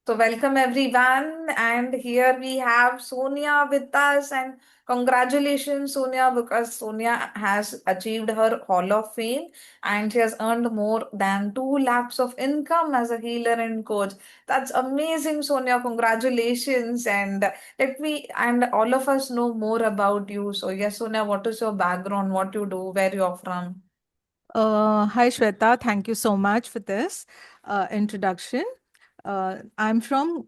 So, welcome everyone. And here we have Sonia with us. And congratulations, Sonia, because Sonia has achieved her Hall of Fame and she has earned more than 2 lakhs of income as a healer and coach. That's amazing, Sonia. Congratulations. And let me and all of us know more about you. So, yes, Sonia, what is your background? What you do? Where you're from? Hi Shweta, thank you so much for this introduction. I'm from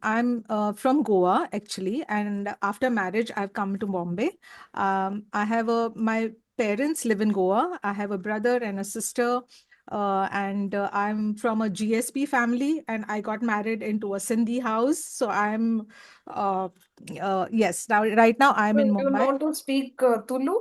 Goa actually, and after marriage, I've come to Bombay. I have my parents live in Goa. I have a brother and a sister, and I'm from a GSP family, and I got married into a Sindhi house. So uh, yes, now right now I'm in So, you Mumbai. know to speak Tulu?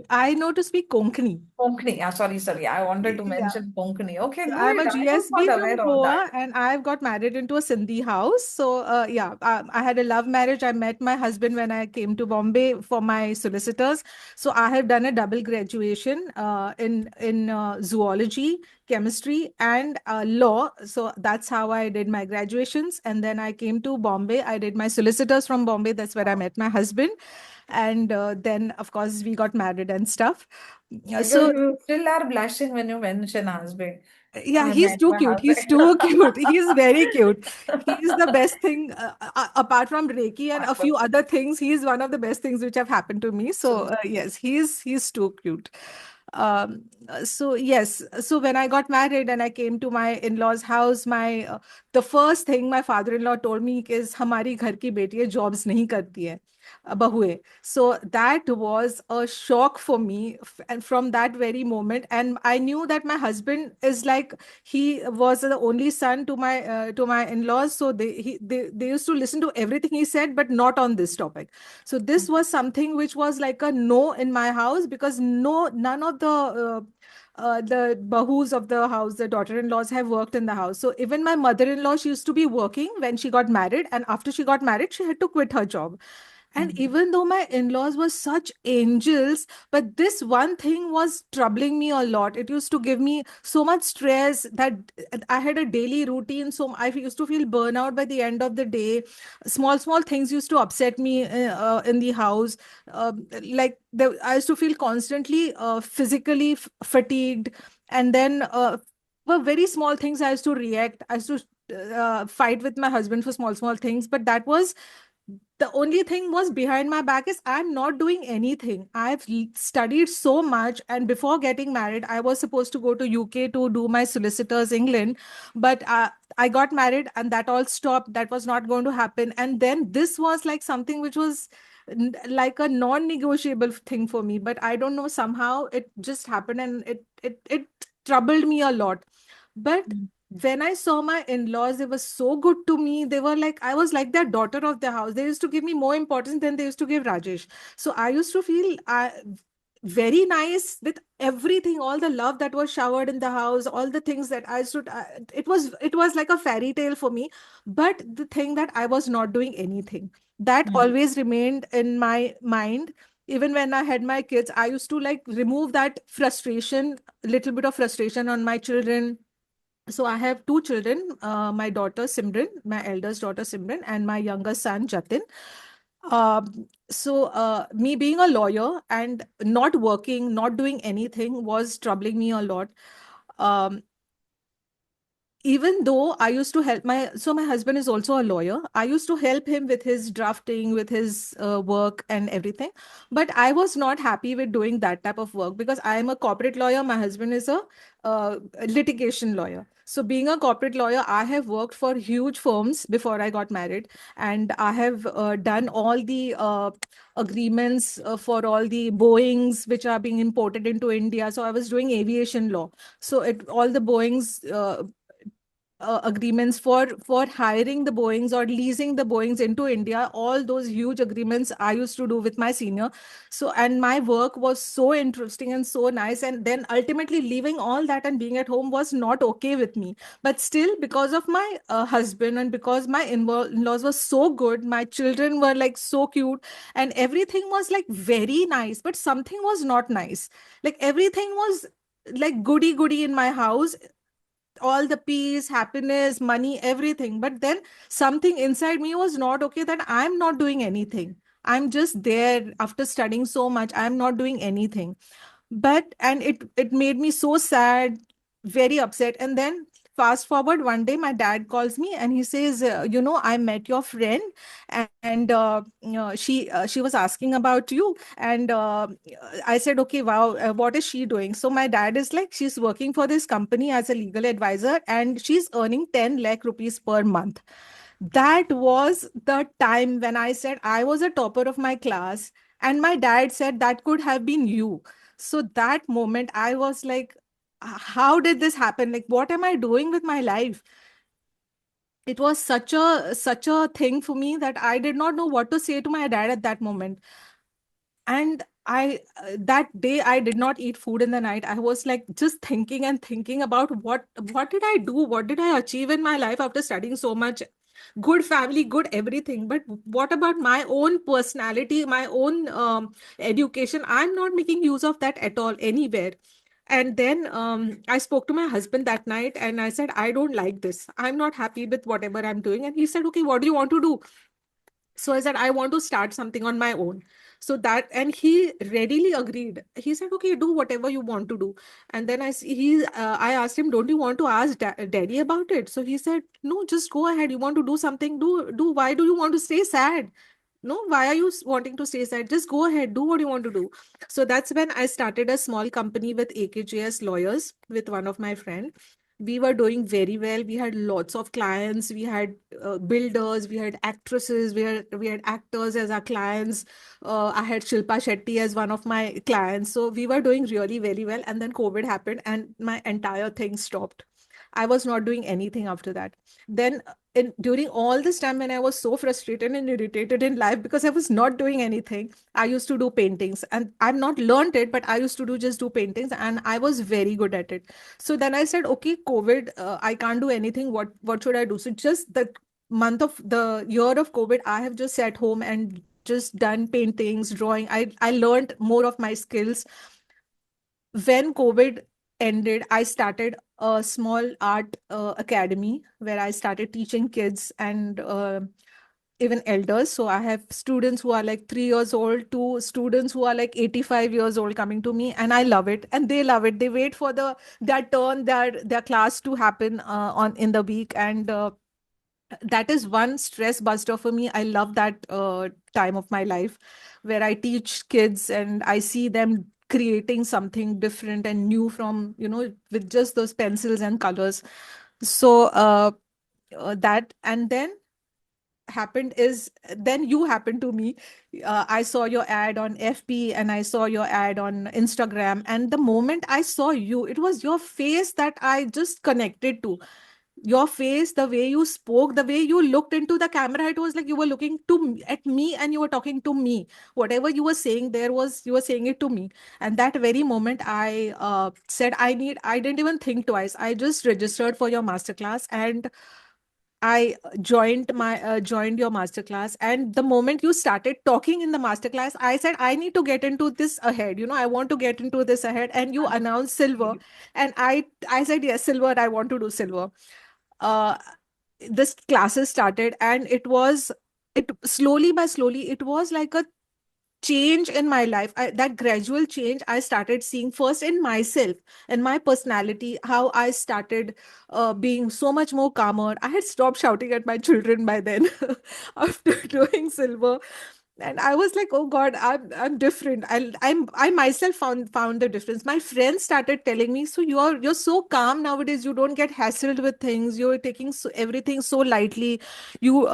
I know to speak Konkani. Konkani. Sorry. I wanted to Yeah. mention Konkani. Okay, So I'm good. a I was GSB not from aware of that. Goa, and I've got married into a Sindhi house. So yeah, I had a love marriage. I met my husband when I came to Bombay for my solicitors. So I have done a double graduation in zoology, chemistry, and law. So that's how I did my graduations. And then I came to Bombay. I did my solicitors from Bombay. That's where I met my husband, and then of course we got married and stuff. So You still are blushing when you mention husband. yeah, I he's met too my cute. He's husband. too cute. He's very cute. He's the best thing, apart from Reiki and a few other things. He's one of the best things which have happened to me. So So, yes, he's too cute. So yes, so when I got married and I came to my in-laws' house, my the first thing my father-in-law told me is, "हमारी घर की बेटी है, jobs नहीं करती है, बहुएं." So that was a shock for me, and from that very moment, and I knew that my husband is like, he was the only son to my in-laws, so they used to listen to everything he said, but not on this topic. So this was something which was like a no in my house, because none of the bahus of the house, the daughter-in-laws, have worked in the house. So even my mother-in-law, she used to be working when she got married, and after she got married, she had to quit her job. And even though my in-laws were such angels, but this one thing was troubling me a lot. It used to give me so much stress that I had a daily routine. So I used to feel burnout by the end of the day. Small things used to upset me in the house. I used to feel constantly physically fatigued. And then for very small things, I used to react. I used to fight with my husband for small things. But that was the only thing was behind my back is I'm not doing anything. I've studied so much, and before getting married, I was supposed to go to UK to do my solicitors England, but I got married and that all stopped. That was not going to happen. And then this was like something which was like a non-negotiable thing for me. But I don't know, somehow it just happened, and it troubled me a lot. But when I saw my in-laws, they were so good to me. They were like, I was like their daughter of the house. They used to give me more importance than they used to give Rajesh. So I used to feel very nice with everything, all the love that was showered in the house, all the things that I should. It was like a fairy tale for me. But the thing that I was not doing anything, that always remained in my mind. Even when I had my kids, I used to like remove that frustration, little bit of frustration on my children. So I have two children, my daughter Simran, my eldest daughter Simran, and my younger son Jatin. Me being a lawyer and not working, not doing anything was troubling me a lot. Um, Even though I used to help my husband is also a lawyer. I used to help him with his drafting, with his work and everything. But I was not happy with doing that type of work, because I am a corporate lawyer. My husband is a litigation lawyer. So being a corporate lawyer, I have worked for huge firms before I got married, and I have done all the agreements for all the Boeings which are being imported into India. So I was doing aviation law. So all the Boeings agreements for hiring the Boeings or leasing the Boeings into India, all those huge agreements I used to do with my senior. So, and my work was so interesting and so nice. And then ultimately leaving all that and being at home was not okay with me. But still, because of my husband and because my in-laws were so good, my children were like so cute, and everything was like very nice, but something was not nice. Like everything was like goody goody in my house. all the peace, happiness, money, everything. But then something inside me was not okay, that I'm not doing anything. I'm just there after studying so much. I'm not doing anything. But and it made me so sad, very upset. And then fast forward, one day my dad calls me and he says, I met your friend, and she was asking about you. And I said, okay, wow, what is she doing? So my dad is like, she's working for this company as a legal advisor, and she's earning 10 lakh rupees per month. That was the time when I said I was a topper of my class, and my dad said that could have been you. So that moment, I was like, how did this happen? Like, what am I doing with my life? It was such a thing for me that I did not know what to say to my dad at that moment. And I that day I did not eat food in the night. I was like just thinking and thinking about what did I do, what did I achieve in my life after studying so much. Good family, good everything, but what about my own personality, my own education? I'm not making use of that at all anywhere. And then I spoke to my husband that night and I said, I don't like this, I'm not happy with whatever I'm doing. And he said, okay, what do you want to do? So I said, I want to start something on my own. So that, and he readily agreed. He said, okay, do whatever you want to do. And then I asked him, don't you want to ask daddy about it? So he said, no, just go ahead, you want to do something, do. Why do you want to stay sad? No, why are you wanting to stay sad? Just go ahead, do what you want to do. So that's when I started a small company with AKJS lawyers with one of my friend. We were doing very well. We had lots of clients. We had builders, we had actresses, we had actors as our clients. I had Shilpa Shetty as one of my clients. So we were doing really very well. And then COVID happened and my entire thing stopped. I was not doing anything after that. Then during all this time when I was so frustrated and irritated in life because I was not doing anything, I used to do paintings. And I've not learned it, but I used to do paintings and I was very good at it. So then I said, okay, COVID, I can't do anything. What should I do? So just the year of COVID, I have just sat home and just done paintings, drawing. I learned more of my skills. When COVID ended, I started a small art academy where I started teaching kids and even elders. So I have students who are like 3 years old to students who are like 85 years old coming to me, and I love it, and they love it. They wait for their turn, their class to happen on in the week, and that is one stress buster for me. I love that time of my life where I teach kids and I see them creating something different and new from, with just those pencils and colors. So that, and then happened is then you happened to me. I saw your ad on FB and I saw your ad on Instagram, and the moment I saw you, it was your face that I just connected to. Your face, the way you spoke, the way you looked into the camera, it was like you were looking at me and you were talking to me. Whatever you were saying there was, you were saying it to me. And that very moment I said, I didn't even think twice, I just registered for your masterclass. And I joined your masterclass, and the moment you started talking in the masterclass, I said I need to get into this ahead. I want to get into this ahead. And you announced silver, and I said yes, silver. I want to do silver. Uh, this classes started, and it slowly by slowly, it was like a change in my life. That gradual change I started seeing first in myself and my personality, how I started being so much more calmer. I had stopped shouting at my children by then after doing silver. And I was like, oh God, I'm different. I myself found the difference. My friends started telling me, so you're so calm nowadays, you don't get hassled with things, you're taking everything so lightly, you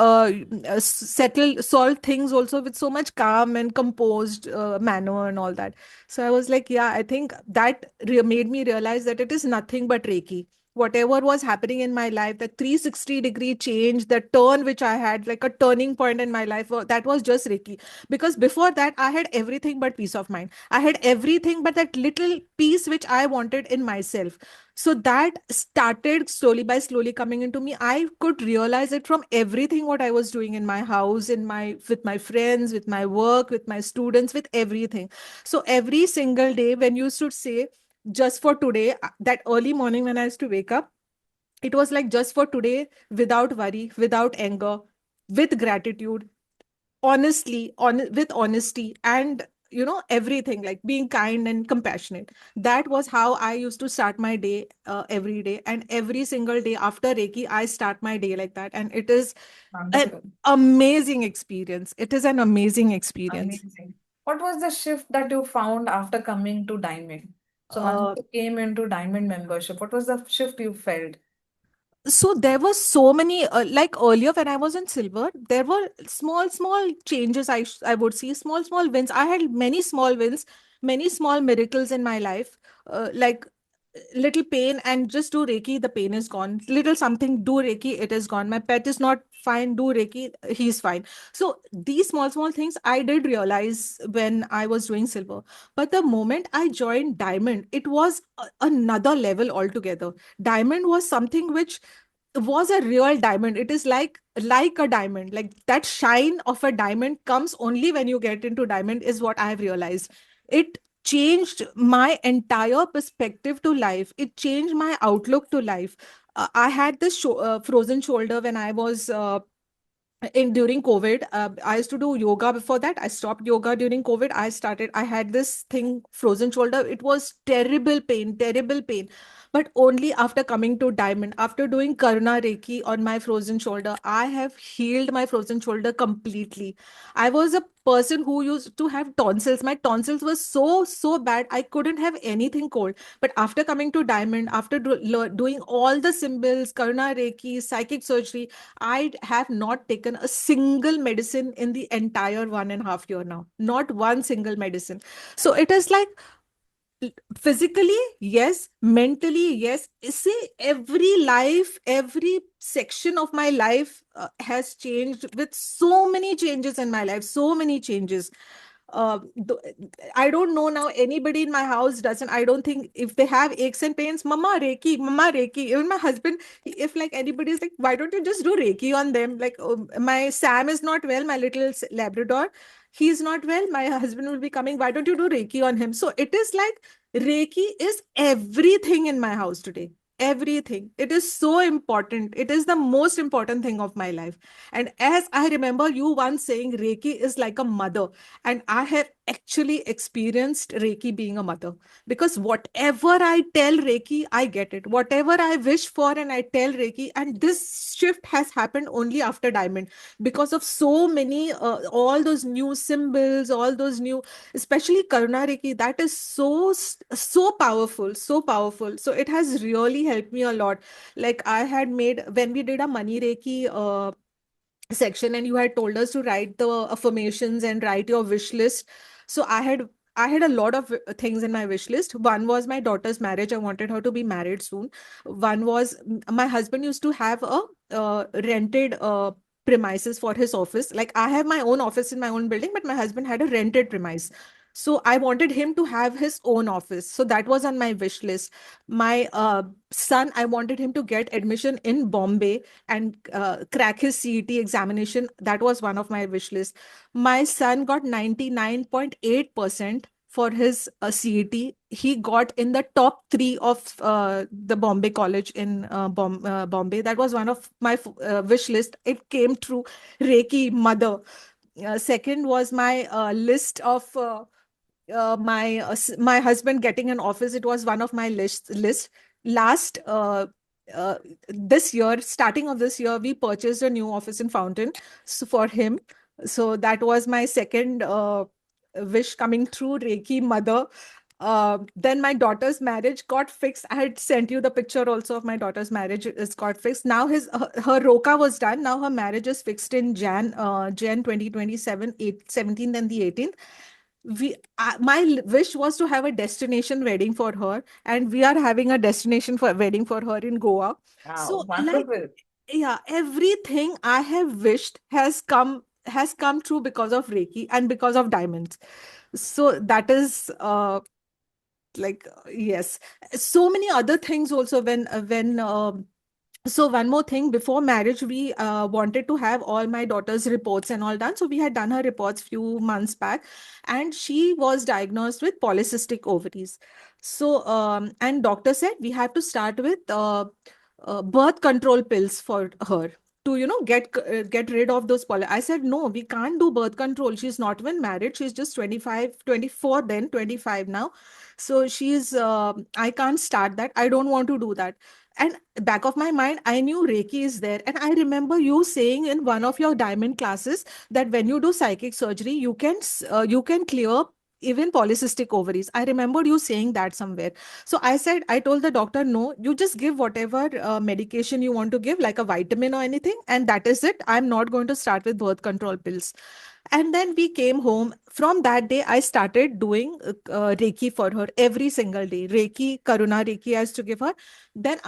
settle solve things also with so much calm and composed manner and all that. So I was like, yeah, I think that made me realize that it is nothing but Reiki. Whatever was happening in my life, the 360-degree change, the turn which I had, like a turning point in my life, that was just Reiki. Because before that, I had everything but peace of mind. I had everything but that little piece which I wanted in myself. So that started slowly by slowly coming into me. I could realize it from everything what I was doing in my house, with my friends, with my work, with my students, with everything. So every single day when you should say, just for today, that early morning when I used to wake up, It was like just for today, without worry, without anger, with gratitude, honestly, with honesty, and everything, like being kind and compassionate. That was how I used to start my day, every day, and every single day after Reiki I start my day like that, and it is an Wonderful. amazing experience. It is an amazing experience. Amazing. What was the shift that you found after coming to Diamond? So once uh, you came into Diamond membership, what was the shift you felt? so there were so many, like earlier when I was in silver, there were small changes. I would see small wins. I had many small wins, many small miracles in my life. Like little pain, and just do Reiki, the pain is gone. Little something, do Reiki, it is gone. My pet is not fine, do Reiki, he's fine. So these small things I did realize when I was doing silver. But the moment I joined Diamond, it was another level altogether. Diamond was something which was a real diamond. It is like a diamond. Like that shine of a diamond comes only when you get into Diamond, is what I have realized. It changed my entire perspective to life. It changed my outlook to life. I had this frozen shoulder when I was in during COVID. I used to do yoga before that. I stopped yoga during COVID. I had this thing, frozen shoulder. It was terrible pain. But only after coming to Diamond, after doing Karuna Reiki on my frozen shoulder, I have healed my frozen shoulder completely. I was a person who used to have tonsils. My tonsils were so bad. I couldn't have anything cold. But after coming to Diamond, after doing all the symbols, Karuna Reiki, psychic surgery, I have not taken a single medicine in the entire 1.5 year now. Not one single medicine. So it is like, physically yes, mentally yes. See, every section of my life has changed, with so many changes in my life, so many changes. uh, th- I don't know now, anybody in my house doesn't, I don't think, if they have aches and pains, mama Reiki. Even my husband, if like anybody is like, why don't you just do Reiki on them? Like, my Sam is not well, my little Labrador, he's not well, my husband will be coming, why don't you do Reiki on him? So it is like, Reiki is everything in my house today. Everything. It is so important. It is the most important thing of my life. And as I remember you once saying, Reiki is like a mother. And I have actually experienced Reiki being a mother. Because whatever I tell Reiki, I get it. Whatever I wish for, and I tell Reiki. And this shift has happened only after Diamond, because of so many, all those new symbols, all those new, especially Karuna Reiki, that is so powerful, so powerful. So it has really helped me a lot. Like I had made, when we did a money Reiki section, and you had told us to write the affirmations and write your wish list. So I had a lot of things in my wish list. One was my daughter's marriage. I wanted her to be married soon. One was, my husband used to have a rented premises for his office. Like I have my own office in my own building, but my husband had a rented premise. So I wanted him to have his own office. So that was on my wish list. My son, I wanted him to get admission in Bombay and crack his CET examination. That was one of my wish list. My son got 99.8% for his CET. He got in the top three of the Bombay College in Bombay. That was one of my wish list. It came through. Reiki mother. Second was my list of my husband getting an office. It was one of my list. Last uh, this year, starting of this year, we purchased a new office in Fountain, so for him. So that was my second wish coming through. Reiki mother. Then my daughter's marriage got fixed. I had sent you the picture also of my daughter's marriage is got fixed. Now her roka was done. Now her marriage is fixed in Jan 2027, 17th and the 18th. My wish was to have a destination wedding for her, and we are having a destination for wedding for her in Goa. Wow, So like, wonderful. yeah, everything I have wished has come true because of Reiki and because of diamonds. So that is yes. So many other things also. When So one more thing, before marriage, we wanted to have all my daughter's reports and all done. So we had done her reports few months back, and she was diagnosed with polycystic ovaries. So and doctor said we have to start with birth control pills for her to, get rid of those poly. I said, no, we can't do birth control. She's not even married. She's just 25, 24, then 25 now. So I can't start that. I don't want to do that. And back of my mind, I knew Reiki is there. And I remember you saying in one of your diamond classes that when you do psychic surgery, you can clear even polycystic ovaries. I remembered you saying that somewhere. So I told the doctor, no, you just give whatever medication you want to give, like a vitamin or anything, and that is it. I'm not going to start with birth control pills. And then we came home. From that day, I started doing Reiki for her every single day. Reiki, Karuna Reiki, I used to give her. Then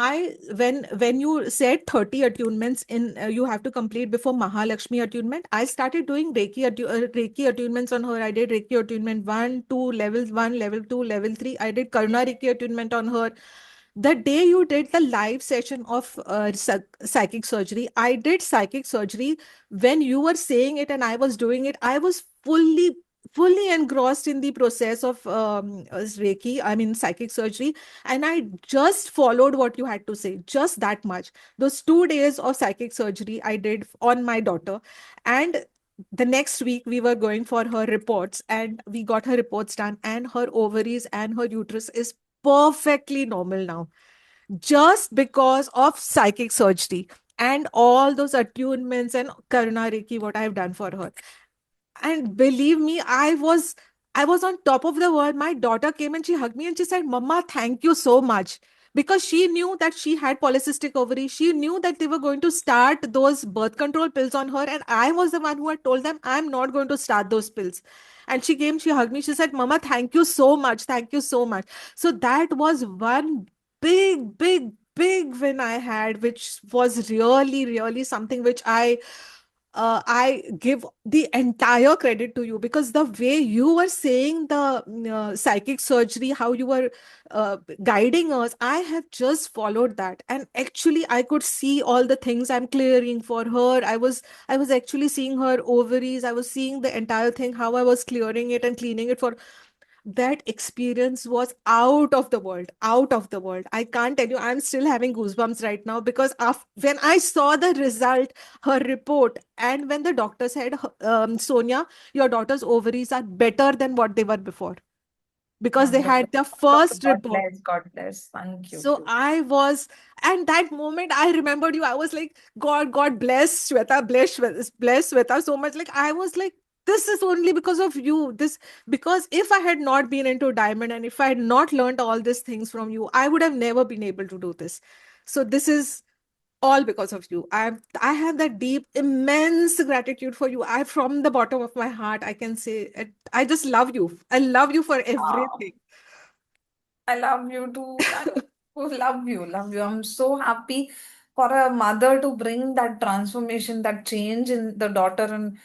when you said 30 attunements you have to complete before Mahalakshmi attunement, I started doing Reiki attunements on her. I did Reiki attunement one, two, levels one, level two, level three. I did Karuna Reiki attunement on her. The day you did the live session of psychic surgery, I did psychic surgery. When you were saying it and I was doing it, I was fully engrossed in the process of Reiki, I mean psychic surgery, and I just followed what you had to say, just that much. Those 2 days of psychic surgery I did on my daughter, and the next week we were going for her reports, and we got her reports done, and her ovaries and her uterus is perfectly normal now, just because of psychic surgery and all those attunements and Karuna Reiki, what I've done for her. And believe me, I was on top of the world. My daughter came and she hugged me and she said, Mama, thank you so much. Because she knew that she had polycystic ovary. She knew that they were going to start those birth control pills on her. And I was the one who had told them, I'm not going to start those pills. And she came, she hugged me. She said, Mama, thank you so much. Thank you so much. So that was one big win I had, which was really, really something which I give the entire credit to you, because the way you were saying the psychic surgery, how you were guiding us, I have just followed that, and actually I could see all the things I'm clearing for her. I was actually seeing her ovaries. I was seeing the entire thing, how I was clearing it and cleaning it for that. Experience was out of the world, out of the world. I can't tell you, I'm still having goosebumps right now, because when I saw the result, her report, and when the doctor said, Sonia, your daughter's ovaries are better than what they were before, because they Wonderful. had their Wonderful. first God report. bless. God bless. Thank you. So I was, and that moment I remembered you. I was like, God bless Shweta, bless Shweta so much. Like, I was like, this is only because of you. Because if I had not been into diamond and if I had not learned all these things from you, I would have never been able to do this. So this is all because of you. I have that deep, immense gratitude for you. I, from the bottom of my heart, I can say it, I just love you. I love you for everything. I love you too. I love you, love you. I'm so happy for a mother to bring that transformation, that change in the daughter, and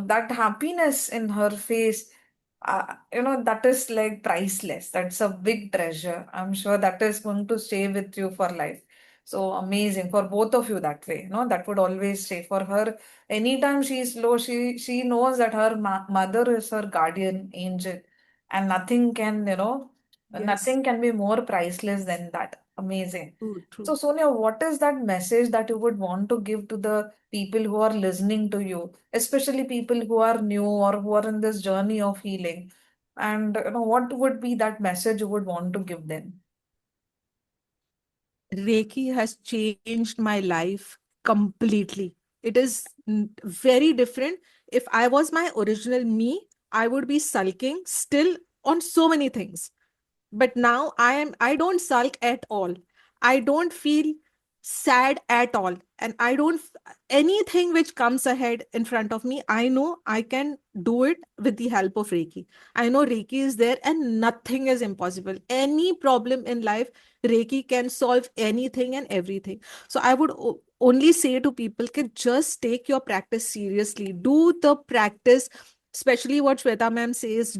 that happiness in her face. That is like priceless. That's a big treasure. I'm sure that is going to stay with you for life. So amazing for both of you that way. That would always stay for her. Anytime she's low, she knows that her mother is her guardian angel, and Yes, nothing can be more priceless than that. Amazing. true, So, true. Sonia, what is that message that you would want to give to the people who are listening to you, especially people who are new or who are in this journey of healing? And what would be that message you would want to give them? Reiki has changed my life completely. It is very different. If I was my original me, I would be sulking still on so many things. But now I don't sulk at all. I don't feel sad at all. And I don't, anything which comes ahead in front of me, I know I can do it with the help of Reiki. I know Reiki is there and nothing is impossible. Any problem in life, Reiki can solve anything and everything. So I would only say to people, can just take your practice seriously. Do the practice, especially what Shweta ma'am says.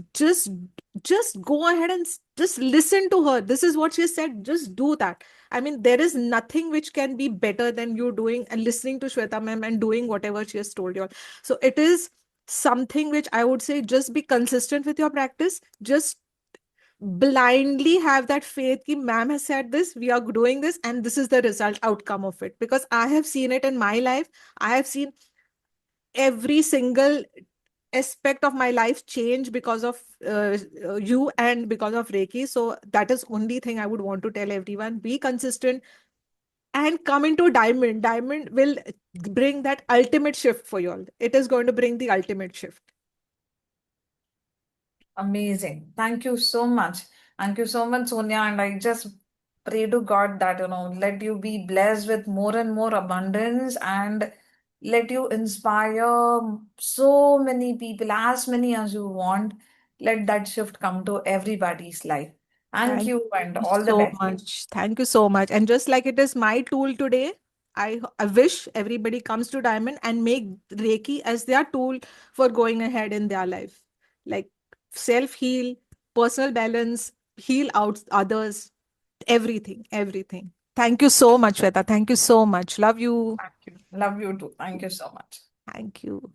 Just go ahead and just listen to her. This is what she said. Just do that. I mean, there is nothing which can be better than you doing and listening to Shweta ma'am and doing whatever she has told you. So it is something which I would say, just be consistent with your practice. Just blindly have that faith ki ma'am has said this, we are doing this, and this is the result outcome of it. Because I have seen it in my life. I have seen every single aspect of my life change because of you and because of Reiki. So that is only thing I would want to tell everyone: be consistent and come into diamond. Diamond will bring that ultimate shift for you all. It is going to bring the ultimate shift. Amazing. Thank you so much. Thank you so much, Sonia. And I just pray to God that, let you be blessed with more and more abundance, and let you inspire so many people, as many as you want. Let that shift come to everybody's life. Thank Thank you and you all the so best. much. Thank you so much. And just like it is my tool today, I wish everybody comes to Diamond and make Reiki as their tool for going ahead in their life. Like self heal, personal balance, heal out others, everything, everything. Thank you so much, Shweta. Thank you so much. Love you. Thank you. Love you too. Thank you so much. Thank you.